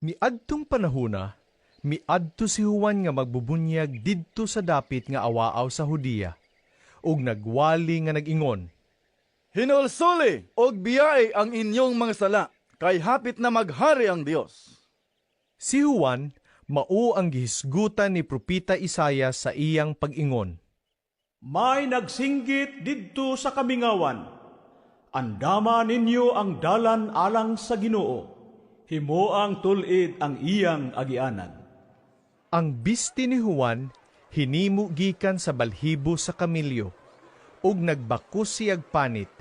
Miadtong panahona, miadto si Juan nga magbubunyag didto sa dapit nga awaaw sa Hudiya, ug nagwali nga nagingon, Hinulsuli og biyay ang inyong mga sala, kay hapit na maghari ang Dios. Si Juan mao ang gihisgutan ni Propeta Isaias sa iyang pag-ingon. May nagsinggit didto sa kamingawan. Andama ninyo ang dalan alang sa Ginoo. Himoang tulid ang iyang agianan. Ang bisti ni Juan hinimo gikan sa balhibo sa kamilyo, ug nagbakos siyag panit,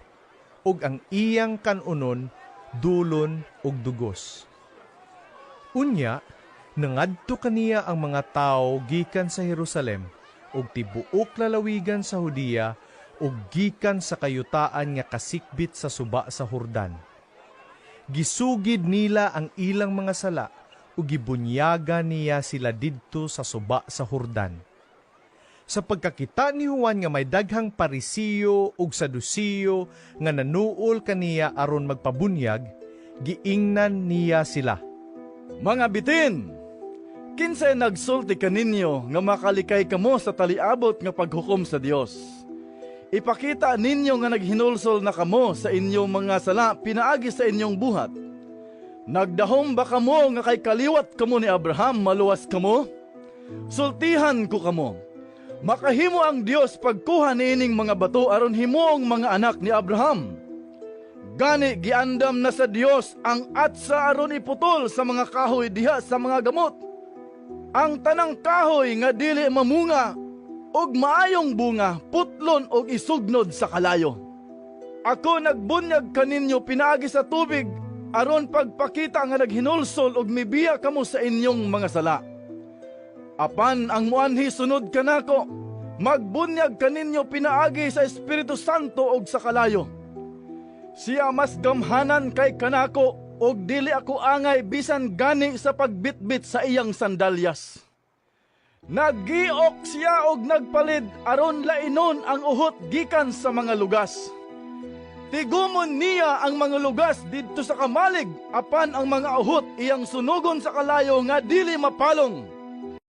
ug ang iyang kanunon dulon ug dugos. Unya, nangadto kaniya ang mga tao gikan sa Jerusalem, ug tibuok lalawigan sa Hudiya, ug gikan sa kayutaan nga kasikbit sa suba sa Hordan. Gisugid nila ang ilang mga sala, ug gibunyaga niya sila didto sa suba sa Hordan. Sa pagkakita ni Juan nga may daghang Parisiyo ug Sadusiyo nga nanuol kaniya aron magpabunyag, giingnan niya sila. Mga bitin, kinsay nagsulti kaninyo nga makalikay kamo sa taliabot nga paghukom sa Dios. Ipakita ninyo nga naghinulsol na kamo sa inyong mga sala pinaagi sa inyong buhat. Nagdahom ba kamo nga kay kaliwat kamo ni Abraham maluwas kamo? Sultihan ko kamo. Makahimo ang Dios pagkuha niining mga bato aron himoong mga anak ni Abraham. Gani giandam na sa Dios ang atsa aron iputol sa mga kahoy diha sa mga gamot. Ang tanang kahoy nga dili mamunga og maayong bunga, putlon og isugnod sa kalayo. Ako nagbunyag kaninyo pinaagi sa tubig, aron pagpakita nga naghinulsol og mibiya kamo sa inyong mga sala. Apan ang muanhi sunod kanako, magbunyag kaninyo pinaagi sa Espiritu Santo og sa kalayo. Siya mas gamhanan kay kanako, og dili ako angay bisan gani sa pagbitbit sa iyang sandalyas. Naggiok siya og nagpalid aron lainon ang uhot gikan sa mga lugas. Tigumon niya ang mga lugas didto sa kamalig, apan ang mga uhot iyang sunugon sa kalayo nga dili mapalong.